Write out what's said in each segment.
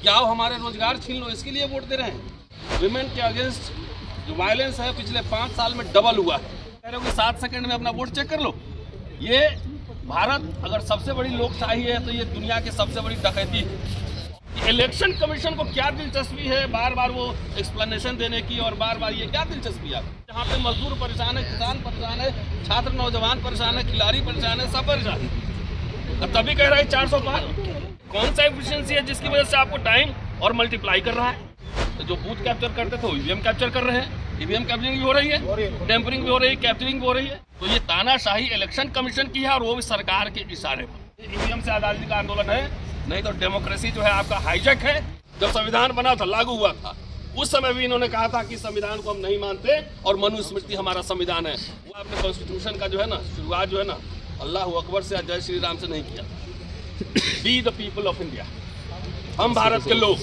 क्या वो हमारे रोजगार छीन लो इसके लिए वोट दे रहे हैं? विमेन के अगेंस्ट जो वायलेंस है पिछले 5 साल में डबल हुआ है। कह रहे हो कि 7 सेकंड में अपना वोट चेक कर लो। ये भारत अगर सबसे बड़ी लोकशाही है तो ये दुनिया की सबसे बड़ी डकैती है। इलेक्शन कमीशन को क्या दिलचस्पी है बार बार वो एक्सप्लेनेशन देने की, और बार बार ये क्या दिलचस्पी है? जहाँ पे मजदूर परेशान है, किसान परेशान है, छात्र नौजवान परेशान है, खिलाड़ी परेशान है, सब परेशान है। तभी कह रहा है 400 पार। कौन सा एफिशिएंसी है जिसकी वजह से आपको टाइम और मल्टीप्लाई कर रहा है? तो जो बूथ कैप्चर करते थे ईवीएम कैप्चर कर रहे हैं। ईवीएम कैप्चरिंग भी हो रही है, टेम्परिंग भी हो रही है, कैप्चरिंग भी हो रही है। तो ये तानाशाही इलेक्शन कमीशन की है, और वो भी सरकार के इशारे पर। ईवीएम से आजादी का आंदोलन है, नहीं तो डेमोक्रेसी जो है आपका हाईजैक है। जब संविधान बना था, लागू हुआ था, उस समय भी इन्होंने कहा था कि संविधान को हम नहीं मानते और मनुस्मृति हमारा संविधान है। वो आपने कॉन्स्टिट्यूशन का जो है ना शुरुआत जो है ना अल्लाह अकबर से, जय श्री राम से नहीं किया। Be the people of India, हम भारत के लोग।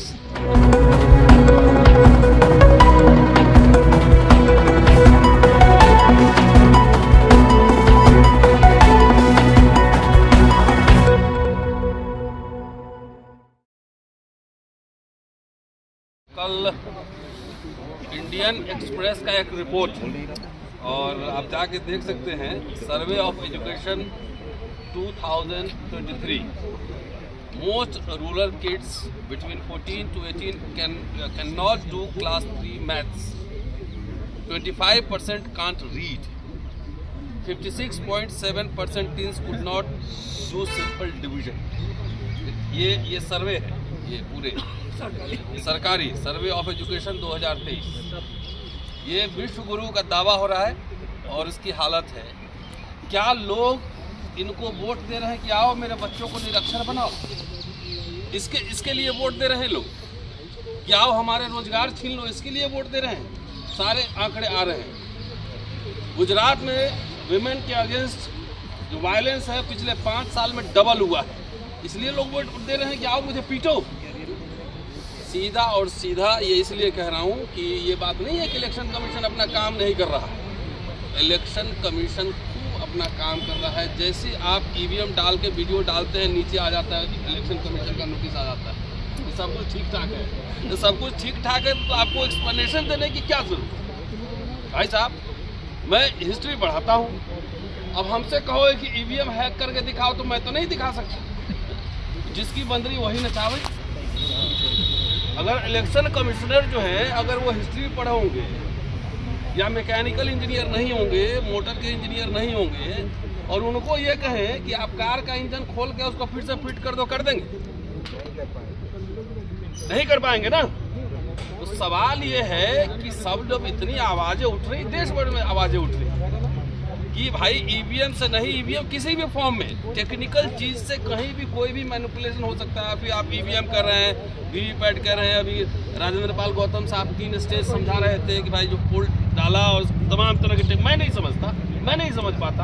कल इंडियन एक्सप्रेस का एक रिपोर्ट, और आप जाके देख सकते हैं, survey of education 2023, most rural kids between 14 to 18 cannot do class 3 maths. 25% can't read. 56.7% teens could not do simple division. ये सर्वे है, ये पूरे सरकारी सर्वे ऑफ एजुकेशन 2023। ये विश्व गुरु का दावा हो रहा है, और इसकी हालत है। क्या लोग इनको वोट दे रहे हैं कि आओ मेरे बच्चों को निरक्षर बनाओ? इसके लिए वोट दे रहे हैं लोग। क्या आओ हमारे रोजगार छीन लो इसके लिए वोट दे रहे हैं? सारे आंकड़े आ रहे हैं। गुजरात में विमेन के अगेंस्ट जो वायलेंस है पिछले 5 साल में डबल हुआ है, इसलिए लोग वोट दे रहे हैं कि आओ मुझे पीटो। सीधा और सीधा ये इसलिए कह रहा हूँ कि ये बात नहीं है कि इलेक्शन कमीशन अपना काम नहीं कर रहा है। इलेक्शन कमीशन अपना काम कर रहा है। जैसे आप ईवीएम डाल के वीडियो डालते हैं, नीचे आ जाता है इलेक्शन कमीशन का नोटिस आ जाता है। ये सब कुछ ठीक ठाक है। तो सब कुछ ठीक ठाक है तो आपको एक्सप्लेनेशन देने की क्या जरूरत? भाई साहब, मैं हिस्ट्री पढ़ाता हूँ, अब हमसे कहो कि ईवीएम हैक करके दिखाओ तो मैं तो नहीं दिखा सकता। जिसकी बंदरी वही नचावे। अगर इलेक्शन कमिश्नर जो है अगर वो हिस्ट्री पढ़े होंगे, या मैकेनिकल इंजीनियर नहीं होंगे, मोटर के इंजीनियर नहीं होंगे, और उनको ये कहें कि आप कार का इंजन खोल के उसको फिर से फिट कर दो, कर देंगे? नहीं कर पाएंगे ना। तो सवाल ये है कि सब जब इतनी आवाजें उठ रही, देश भर में आवाजें उठ रही कि भाई ईवीएम से नहीं, ईवीएम किसी भी फॉर्म में टेक्निकल चीज से कहीं भी कोई भी मैनिपुलेशन हो सकता है। अभी आप ईवीएम कर रहे हैं, वीवीपैट कर रहे हैं। अभी राजेंद्र पाल गौतम साहब 3 स्टेज समझा रहे थे कि भाई जो पोल डाला और तमाम तरह के मैं नहीं समझता, मैं नहीं समझ पाता।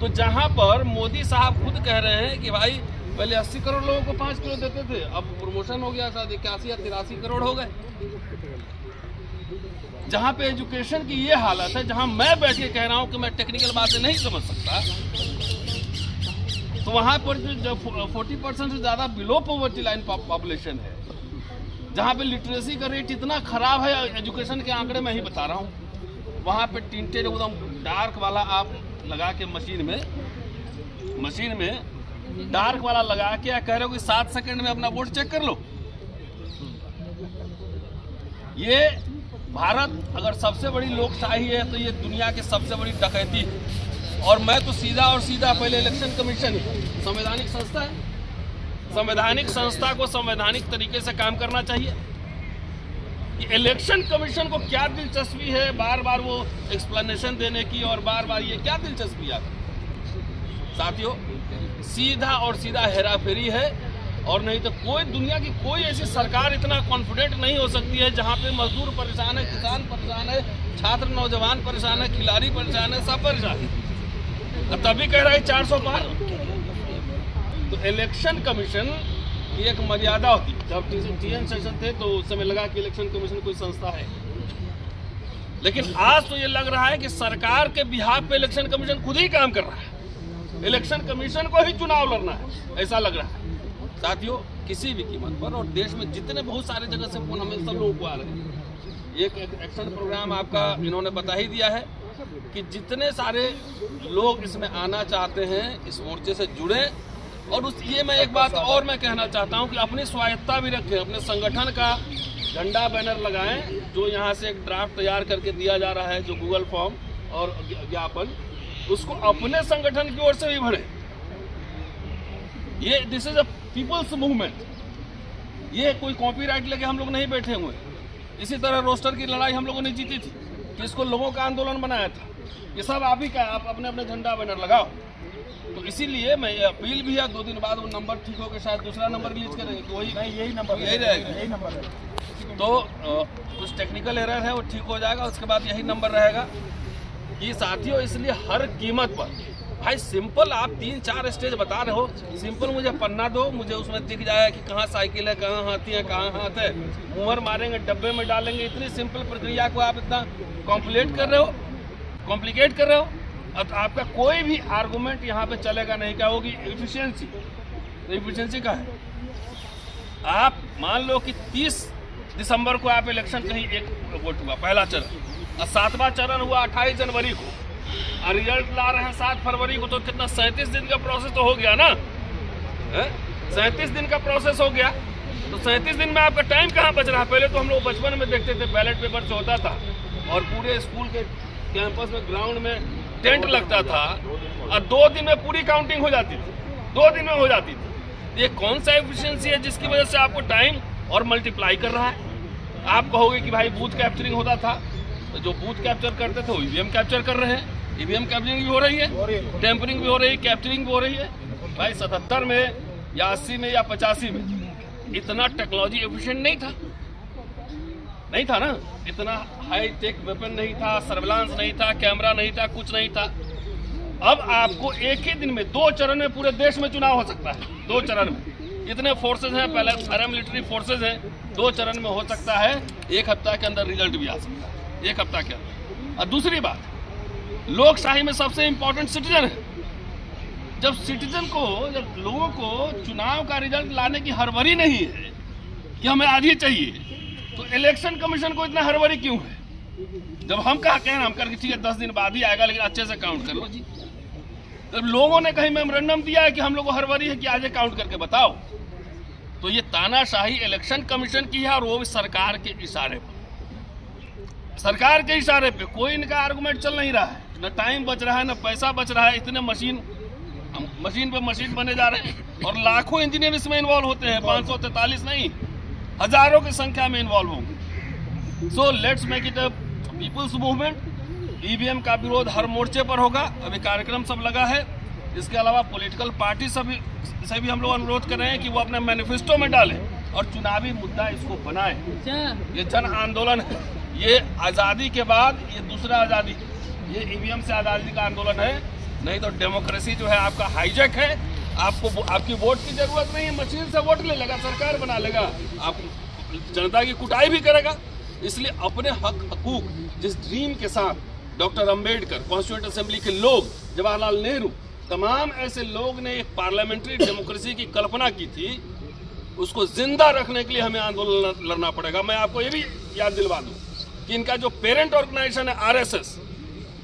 तो जहां पर मोदी साहब खुद कह रहे हैं कि भाई पहले 80 करोड़ लोगों को 5 किलो देते थे, अब प्रमोशन हो गया, शायद 81 या 83 करोड़ हो गए। जहां पे एजुकेशन की ये हालत है, जहां मैं बैठ के कह रहा हूं कि मैं टेक्निकल बातें नहीं समझ सकता, तो वहां पर जो 40% से ज्यादा बिलो पॉवर्टी लाइन पॉपुलेशन है, जहां पे लिटरेसी का रेट इतना खराब है, एजुकेशन के आंकड़े मैं ही बता रहा हूं, वहां पे टिंटेड एकदम डार्क वाला आप लगा के मशीन में डार्क वाला लगा के कह रहे हो कि 7 सेकंड में अपना वोट चेक कर लो। ये भारत अगर सबसे बड़ी लोकशाही है तो ये दुनिया की सबसे बड़ी डकैती है। और मैं तो सीधा और सीधा पहले इलेक्शन कमीशन संवैधानिक संस्था है, संवैधानिक संस्था को संवैधानिक तरीके से काम करना चाहिए। इलेक्शन कमीशन को क्या दिलचस्पी है बार बार वो एक्सप्लेनेशन देने की, और बार बार ये क्या दिलचस्पी है? साथियों, सीधा और सीधा हेराफेरी है। और नहीं तो कोई दुनिया की कोई ऐसी सरकार इतना कॉन्फिडेंट नहीं हो सकती है जहां पे मजदूर परेशान है, किसान परेशान है, छात्र नौजवान परेशान है, खिलाड़ी परेशान है, सब परेशान है। तभी कह रहा है 400 पार। तो इलेक्शन कमीशन की एक मर्यादा होती है। जब टीएन सेशन थे तो उस समय लगा कि इलेक्शन कमीशन कोई संस्था है, लेकिन आज तो ये लग रहा है कि सरकार के बिहाफ पे इलेक्शन कमीशन खुद ही काम कर रहा है। इलेक्शन कमीशन को ही चुनाव लड़ना है, ऐसा लग रहा है। साथियों, किसी भी कीमत पर। और देश में जितने बहुत सारे जगह से फोन हमें सब लोगों को आ रहे हैं। एक एक्शन प्रोग्राम आपका इन्होंने बता ही दिया है कि जितने सारे लोग इसमें आना चाहते हैं इस मोर्चे से जुड़े। और ये मैं एक बात और मैं कहना चाहता हूं कि अपनी स्वायत्ता भी रखें, अपने संगठन का झंडा बैनर लगाएं। जो यहाँ से एक ड्राफ्ट तैयार करके दिया जा रहा है, जो गूगल फॉर्म और ज्ञापन, उसको अपने संगठन की ओर से भी भरें। ये this is a people's movement. ये कोई कॉपीराइट लेके हम लोग नहीं बैठे हुए। इसी तरह रोस्टर की लड़ाई हम लोगों ने जीती थी कि इसको लोगों का आंदोलन बनाया था। ये सब आप ही का, आप अपने अपने झंडा बैनर लगाओ। तो इसीलिए मैं ये अपील भी है, 2 दिन बाद वो नंबर ठीक होकर शायद दूसरा नंबर रिलीज करेंगे, तो वही नहीं, यही नंबर यही रहेगा, यही नंबर है। तो कुछ टेक्निकल एरर है, वो ठीक हो जाएगा, उसके बाद यही नंबर रहेगा। ये साथियों, इसलिए हर कीमत पर भाई सिंपल आप 3-4 स्टेज बता रहे हो, सिंपल मुझे पन्ना दो, मुझे उसमें दिख जाएगा कि कहाँ साइकिल है, कहाँ हाथी है, कहाँ हाथ है, मुहर मारेंगे, डब्बे में डालेंगे। इतनी सिंपल प्रक्रिया को आप इतना कॉम्प्लिकेट कर रहे हो। अब आपका कोई भी आर्गुमेंट यहाँ पे चलेगा नहीं। क्या होगी? एफिशिएंसी। तो एफिशिएंसी का है, आप मान लो कि 30 दिसंबर को आप इलेक्शन कहीं एक वोट हुआ, पहला चरण, और 7वां चरण हुआ 28 जनवरी को, और रिजल्ट ला रहे हैं 7 फरवरी को। तो कितना 37 दिन का प्रोसेस तो हो गया ना, 37 दिन का प्रोसेस हो गया। तो 37 दिन में आपका टाइम कहाँ बच रहा है? पहले तो हम लोग बचपन में देखते थे, बैलेट पेपर से होता था और पूरे स्कूल के कैंपस में, ग्राउंड में टेंट लगता था और 2 दिन में पूरी काउंटिंग हो जाती थी, 2 दिन में हो जाती थी। ये कौन सा एफिशिएंसी है जिसकी वजह से आपको टाइम और मल्टीप्लाई कर रहा है? आप कहोगे कि भाई बूथ कैप्चरिंग होता था, तो जो बूथ कैप्चर करते थे वो ईवीएम कैप्चर कर रहे हैं। ईवीएम कैप्चरिंग भी हो रही है, टेम्परिंग भी हो रही है, कैप्चरिंग भी हो रही है। भाई 77 में या 80 में या 85 में इतना टेक्नोलॉजी एफिशिएंट नहीं था ना, इतना हाई टेक वेपन नहीं था, सर्विलांस नहीं था, कैमरा नहीं था, कुछ नहीं था। अब आपको एक ही दिन में 2 चरण में पूरे देश में चुनाव हो सकता है। 2 चरण में इतने फोर्सेज हैं, पहले पैरामिलिट्री फोर्सेज हैं, 2 चरण में हो सकता है। 1 हफ्ता के अंदर रिजल्ट भी आ सकता है, 1 हफ्ता के अंदर। और दूसरी बात, लोकशाही में सबसे इंपॉर्टेंट सिटीजन है। जब लोगों को चुनाव का रिजल्ट लाने की हड़बड़ी नहीं है कि हमें आज ही चाहिए, तो इलेक्शन कमीशन को इतना हड़बड़ी क्यों है? जब हम कहा कहें, हम करके ठीक है 10 दिन बाद ही आएगा, लेकिन अच्छे से काउंट कर लो जी। जब लोगों ने कहीं मेमोरेंडम दिया है कि हम लोग को हड़बड़ी है कि आज काउंट करके बताओ, तो ये तानाशाही इलेक्शन कमीशन की है, और वो भी सरकार के इशारे पर। सरकार के इशारे पे कोई इनका आर्गुमेंट चल नहीं रहा है, न टाइम बच रहा है, न पैसा बच रहा है। इतने मशीन पे मशीन बने जा रहे हैं और लाखों इंजीनियर इसमें इन्वॉल्व होते हैं, 543 नहीं, हजारों की संख्या में इन्वॉल्व होंगे। So let's make it a people's movement. EVM का विरोध हर मोर्चे पर होगा। अभी कार्यक्रम सब लगा है। इसके अलावा पॉलिटिकल पार्टी से भी हम लोग अनुरोध कर रहे हैं कि वो अपने मैनिफेस्टो में डालें और चुनावी मुद्दा इसको बनाए। ये जन आंदोलन है, ये आज़ादी के बाद ये दूसरा आज़ादी, ये ईवीएम से आज़ादी का आंदोलन है। नहीं तो डेमोक्रेसी जो है आपका हाईजैक है। आपको आपकी वोट की जरूरत नहीं है, मशीन से वोट ले लेगा, सरकार बना लेगा, आप जनता की कुटाई भी करेगा। इसलिए अपने हकूक, जिस ड्रीम के साथ डॉक्टर अंबेडकर, कॉन्स्टिट्यूएंट असेंबली के लोग, जवाहरलाल नेहरू, तमाम ऐसे लोग ने एक पार्लियामेंट्री डेमोक्रेसी की कल्पना की थी, उसको जिंदा रखने के लिए हमें आंदोलन लड़ना पड़ेगा। मैं आपको ये भी याद दिलवा दूं कि इनका जो पेरेंट ऑर्गेनाइजेशन है आरएसएस,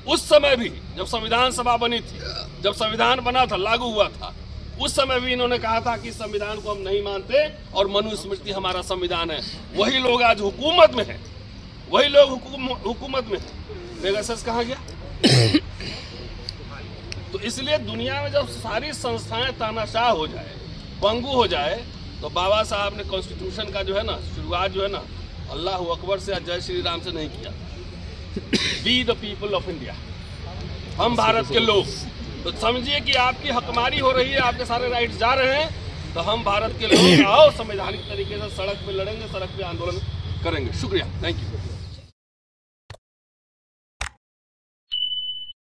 उस समय भी जब संविधान सभा बनी थी, जब संविधान बना था, लागू हुआ था, उस समय भी इन्होंने कहा था कि संविधान को हम नहीं मानते और मनुस्मृति हमारा संविधान है। वही लोग आज हुकूमत में हैं, वही लोग हुकूमत में हैं। पेगासस कहाँ गया? तो इसलिए दुनिया में जब सारी संस्थाएं तानाशाह हो जाए, पंगु हो जाए, तो बाबा साहब ने कॉन्स्टिट्यूशन का जो है ना, शुरुआत जो है ना, अल्लाह अकबर से, जय श्री राम से नहीं किया। Be the people of India, हम भारत के लोग। तो समझिए कि आपकी हकमारी हो रही है, आपके सारे राइट्स जा रहे हैं, तो हम भारत के लोग आओ संवैधानिक तरीके से सड़क पे लड़ेंगे, सड़क पे आंदोलन करेंगे। शुक्रिया, थैंक यू।